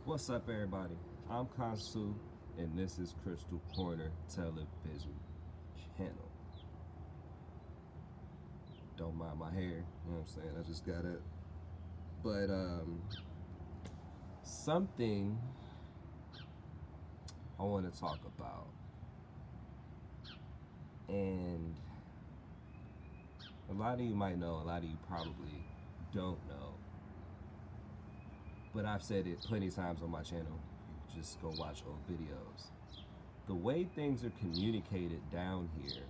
What's up, everybody? I'm Kansu, and this is Crystal Corner Television Channel. Don't mind my hair, you know what I'm saying? I just got it. But something I want to talk about, and a lot of you might know, a lot of you probably don't know, but I've said it plenty of times on my channel. Just go watch old videos. The way things are communicated down here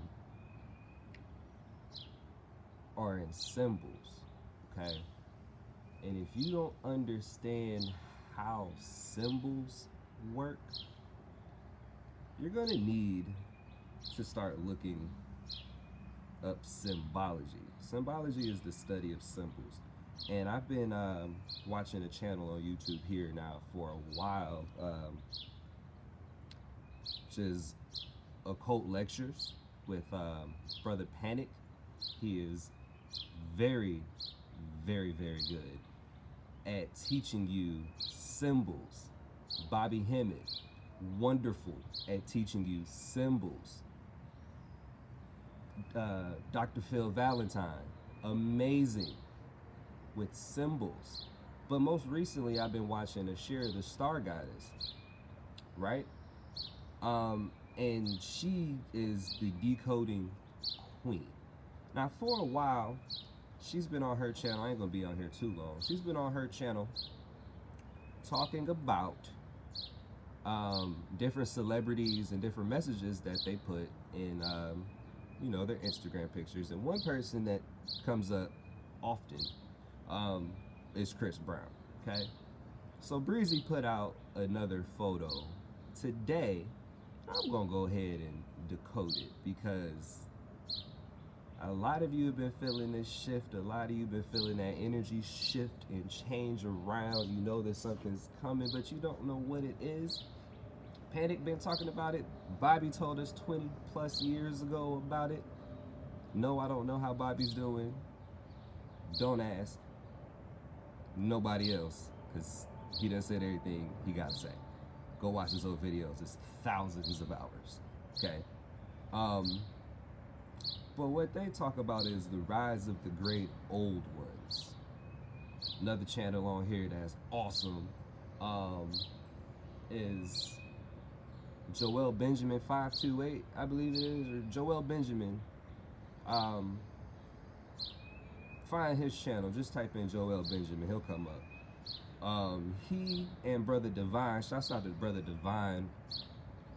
are in symbols, okay? And if you don't understand how symbols work, you're gonna need to start looking up symbology. Symbology is the study of symbols. And I've been watching a channel on YouTube here now for a while, which is occult lectures with Brother Panic. He is very, very good at teaching you symbols. Bobby Hemmett, wonderful at teaching you symbols. Dr. Phil Valentine, amazing with symbols. But most recently, I've been watching Ashira the Star Goddess, right? And she is the decoding queen. Now, for a while, she's been on her channel. I ain't gonna be on here too long. She's been on her channel talking about different celebrities and different messages that they put in, their Instagram pictures. And one person that comes up often is Chris Brown. Okay, so Breezy put out another photo today. I'm gonna go ahead and decode it because a lot of you have been feeling this shift. A lot of you have been feeling that energy shift and change around. You know that something's coming, but you don't know what it is. Panic been talking about it. Bobby told us 20 plus years ago about it. No, I don't know how Bobby's doing. Don't ask nobody else, because he done said everything he got to say. Go watch his old videos. It's thousands of hours. Okay. But what they talk about is the rise of the great old ones. Another channel on here that's awesome is Joel Benjamin 528, I believe it is, or Joel Benjamin. Find his channel. Just type in Joel Benjamin. He'll come up. He and Brother Divine, shouts out to Brother Divine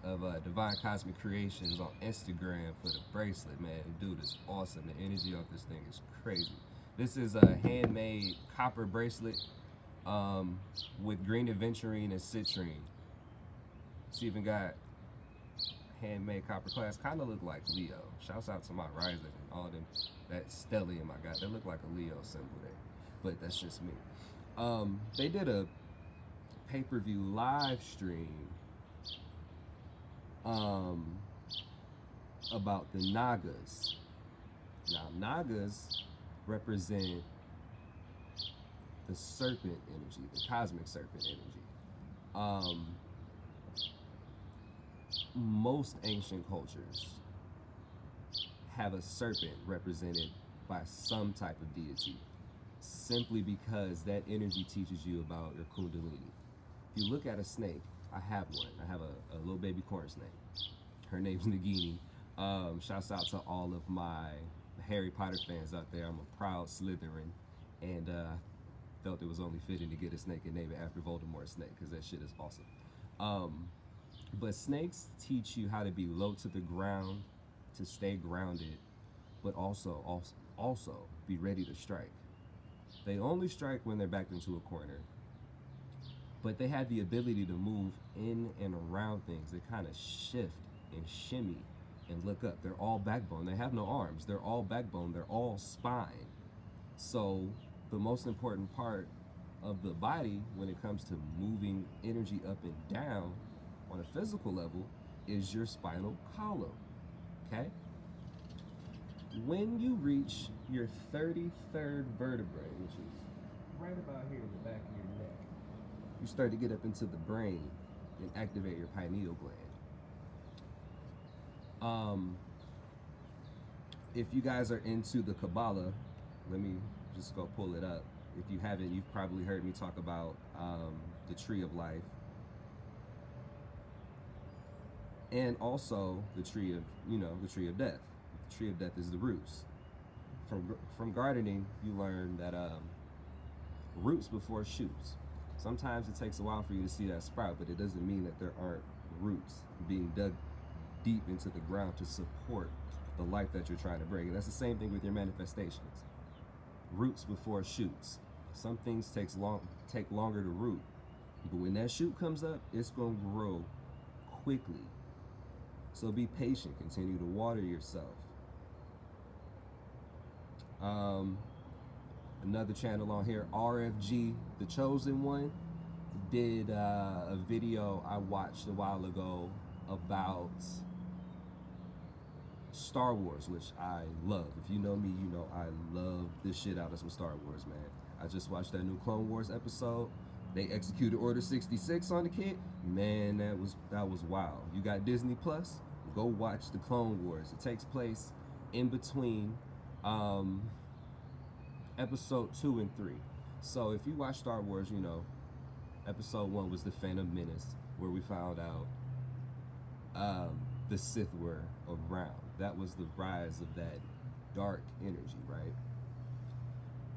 of Divine Cosmic Creations on Instagram for the bracelet, man. Dude is awesome. The energy of this thing is crazy. This is a handmade copper bracelet with green aventurine and citrine. It's even got handmade copper clasp. Kind of look like Leo. Shouts out to my rising and all them. That stellium I got. That look like a Leo symbol there. But that's just me. They did a pay-per-view live stream about the Nagas. Now, Nagas represent the serpent energy, the cosmic serpent energy. Most ancient cultures have a serpent represented by some type of deity, simply because that energy teaches you about your kundalini. If you look at a snake, I have one. I have a little baby corn snake. Her name's Nagini. Shouts out to all of my Harry Potter fans out there. I'm a proud Slytherin, and felt it was only fitting to get a snake and name it after Voldemort's snake, because that shit is awesome. But snakes teach you how to be low to the ground, to stay grounded, but also be ready to strike. They only strike when they're backed into a corner, but they have the ability to move in and around things. They kind of shift and shimmy and look up. They're all backbone. They have no arms. They're all backbone. They're all spine. So the most important part of the body when it comes to moving energy up and down on a physical level is your spinal column. Okay? When you reach your 33rd vertebrae, which is right about here in the back of your neck, you start to get up into the brain and activate your pineal gland. If you guys are into the Kabbalah, let me just go pull it up. If you haven't, you've probably heard me talk about the tree of life, and also the tree of, the tree of death. The tree of death is the roots. From gardening, you learn that roots before shoots. Sometimes it takes a while for you to see that sprout, but it doesn't mean that there aren't roots being dug deep into the ground to support the life that you're trying to bring. And that's the same thing with your manifestations. Roots before shoots. Some things take longer to root, but when that shoot comes up, it's going to grow quickly. So be patient. Continue to water yourself. Another channel on here, RFG, The Chosen One, did a video I watched a while ago about Star Wars, which I love. If you know me, you know I love this shit out of some Star Wars, man. I just watched that new Clone Wars episode. They executed Order 66 on the kid. Man, that was wild. You got Disney Plus? Go watch the Clone Wars. It takes place in between episode 2 and 3. So if you watch Star Wars, you know episode 1 was the Phantom Menace, where we found out the Sith were around. That was the rise of that dark energy, right?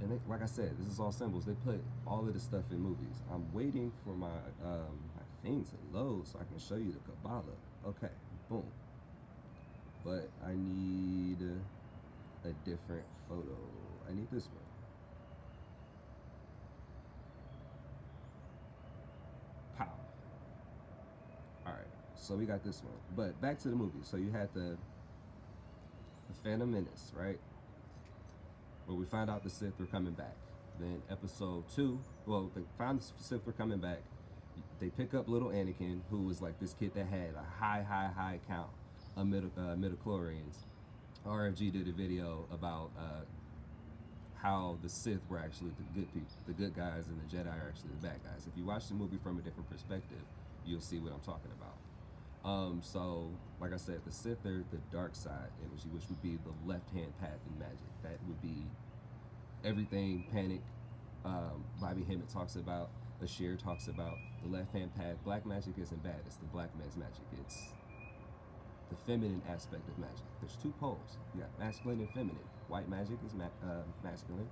And they, like I said, this is all symbols. They put all of this stuff in movies. I'm waiting for my thing to load so I can show you the Kabbalah. Okay, boom. But I need a different photo. I need this one. Pow. Alright, so we got this one. But back to the movie. So you had the Phantom Menace, right? Where we find out the Sith were coming back. Then episode 2, well, they found the Sith were coming back. They pick up little Anakin, who was like this kid that had a high count of midichlorians. RFG did a video about how the Sith were actually the good people, the good guys, and the Jedi are actually the bad guys. If you watch the movie from a different perspective, you'll see what I'm talking about. So, like I said, the Sith are the dark side energy, which would be the left-hand path in magic. That would be everything Panic, Bobby Hemmett talks about, Ashir talks about. The left-hand path. Black magic isn't bad. It's the black man's magic. It's the feminine aspect of magic. There's two poles. You got masculine and feminine. White magic is masculine.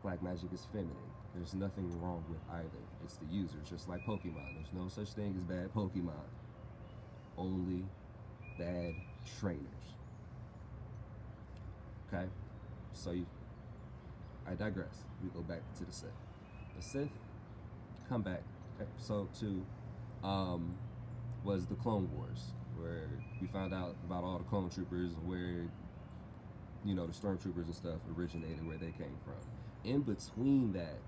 Black magic is feminine. There's nothing wrong with either. It's the user, just like Pokemon. There's no such thing as bad Pokemon. Only bad trainers. Okay? So I digress. We go back to the Sith. The Sith come back. Episode 2 was the Clone Wars, where we found out about all the clone troopers, where the stormtroopers and stuff originated, where they came from. In between that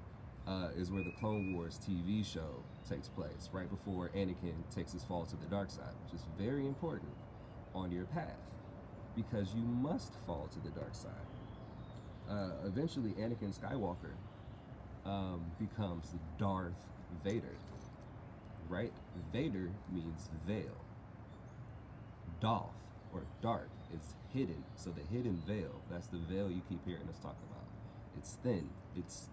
is where the Clone Wars TV show takes place, right before Anakin takes his fall to the dark side, which is very important on your path, because you must fall to the dark side. Eventually, Anakin Skywalker becomes Darth Vader, right? Vader means veil. Doth, or dark, is hidden. So the hidden veil, that's the veil you keep hearing us talk about. It's thin. It's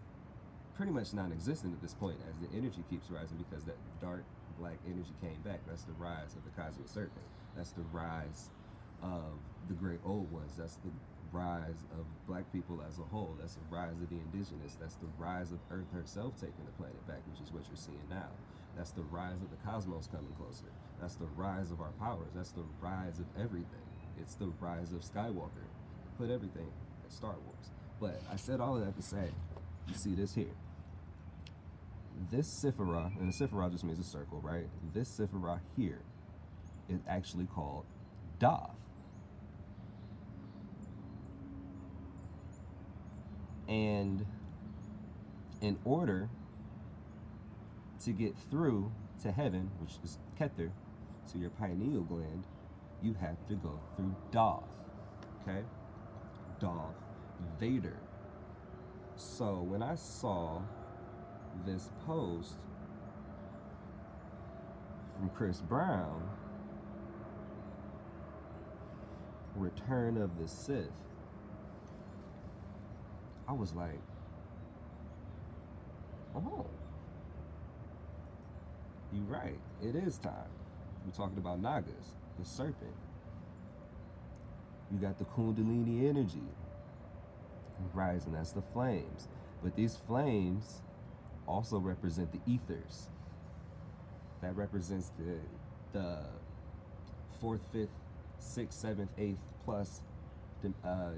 pretty much non-existent at this point as the energy keeps rising, because that dark black energy came back. That's the rise of the Cosmic Serpent. That's the rise of the Great Old Ones. That's the rise of black people as a whole. That's the rise of the indigenous. That's the rise of Earth herself taking the planet back, which is what you're seeing now. That's the rise of the cosmos coming closer. That's the rise of our powers. That's the rise of everything. It's the rise of Skywalker. Put everything at Star Wars. But I said all of that to say, you see this here. This Sephirah, and the Sephirah just means a circle, right? This Sephirah here is actually called Doth. And in order to get through to heaven, which is Kether, to your pineal gland, you have to go through Doth. Okay? Darth Vader. So when I saw this post from Chris Brown, Return of the Sith, I was like, oh, you're right. It is time. We're talking about Nagas, the serpent. You got the Kundalini energy rising, that's the flames. But these flames also represent the ethers. That represents the fourth, fifth, sixth, seventh, eighth plus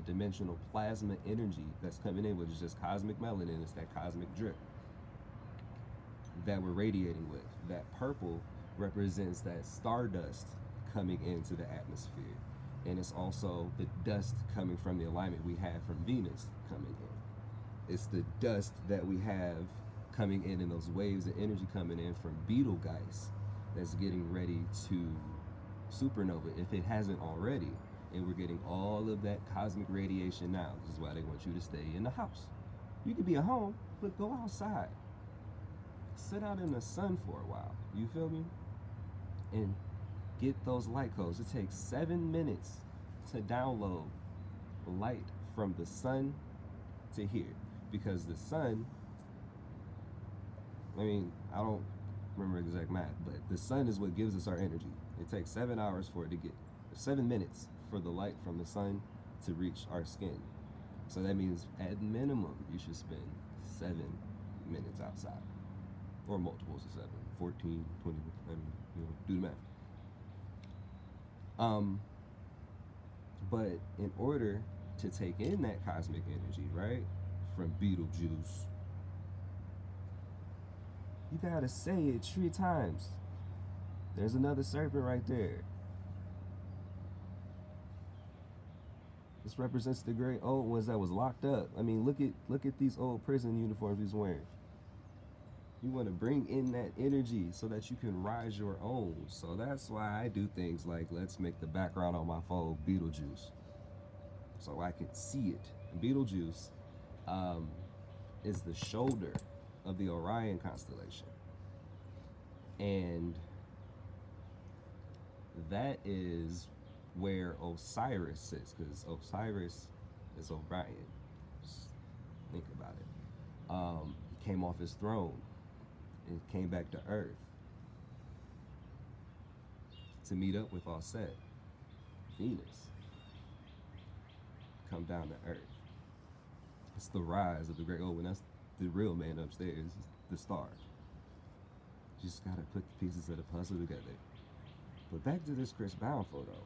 dimensional plasma energy that's coming in, which is just cosmic melanin. It's that cosmic drip that we're radiating with. That purple represents that stardust coming into the atmosphere. And it's also the dust coming from the alignment we have from Venus coming in. It's the dust that we have coming in and those waves of energy coming in from Betelgeuse that's getting ready to supernova if it hasn't already. And we're getting all of that cosmic radiation now. This is why they want you to stay in the house. You could be at home, but go outside. Sit out in the sun for a while. You feel me? And get those light codes. It takes 7 minutes to download light from the sun to here. Because the sun, I don't remember exact math, but the sun is what gives us our energy. It takes 7 hours for it to get, 7 minutes for the light from the sun to reach our skin. So that means at minimum, you should spend 7 minutes outside. Or multiples of 7, 14, 20, do the math. But in order to take in that cosmic energy, right, from Beetlejuice, you gotta say it 3 times. There's another serpent right there. This represents the great old ones that was locked up. Look at these old prison uniforms he's wearing. You want to bring in that energy so that you can rise your own. So that's why I do things like, let's make the background on my phone Beetlejuice, so I can see it. Beetlejuice is the shoulder of the Orion constellation. And that is where Osiris sits, because Osiris is Orion. Just think about it. He came off his throne and came back to Earth to meet up with Set, Venus. Come down to Earth. It's the rise of the great old one. That's the real man upstairs, the star. You just gotta put the pieces of the puzzle together. But back to this Chris Brown photo.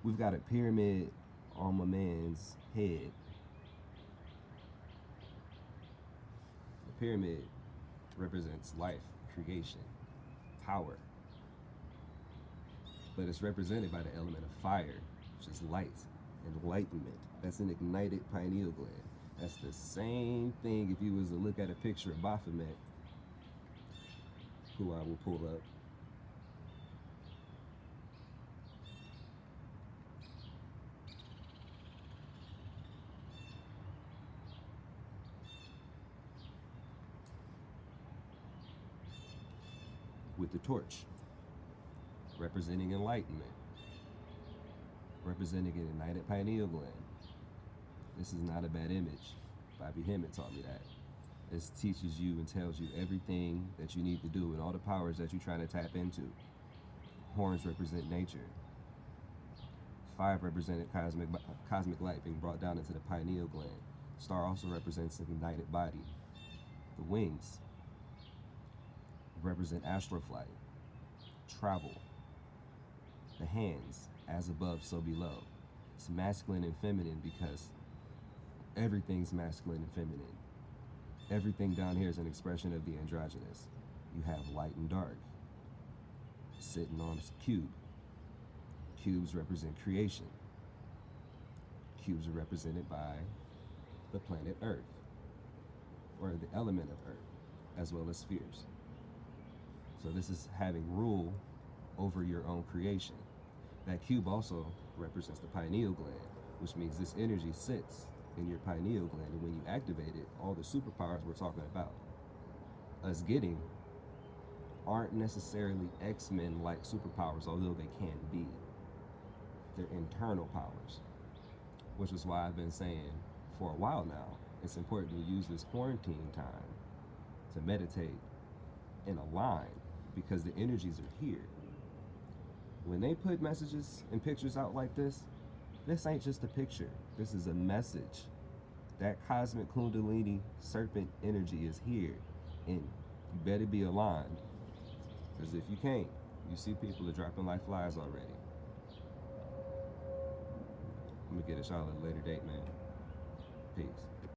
We've got a pyramid on my man's head. The pyramid represents life, creation, power. But it's represented by the element of fire, which is light, enlightenment. That's an ignited pineal gland. That's the same thing if you was to look at a picture of Baphomet, who I will pull up. With the torch, representing enlightenment, representing an ignited pineal gland. This is not a bad image. Bobby Hemmett taught me that. This teaches you and tells you everything that you need to do and all the powers that you're trying to tap into. Horns represent nature. 5 represented cosmic light being brought down into the pineal gland. Star also represents an ignited body. The wings represent astral flight, travel. The hands, as above, so below. It's masculine and feminine because everything's masculine and feminine. Everything down here is an expression of the androgynous. You have light and dark. Sitting on a cube. Cubes represent creation. Cubes are represented by the planet Earth, or the element of Earth, as well as spheres. So this is having rule over your own creation. That cube also represents the pineal gland, which means this energy sits in your pineal gland, and when you activate it, all the superpowers we're talking about us getting aren't necessarily X-Men like superpowers, although they can be. They're internal powers, which is why I've been saying for a while now, it's important to use this quarantine time to meditate and align, because the energies are here. When they put messages and pictures out like this ain't just a picture. This is a message. That cosmic kundalini serpent energy is here, and you better be aligned. Because if you can't, you see people are dropping like flies already. I'm gonna get a shot at a later date, man. Peace.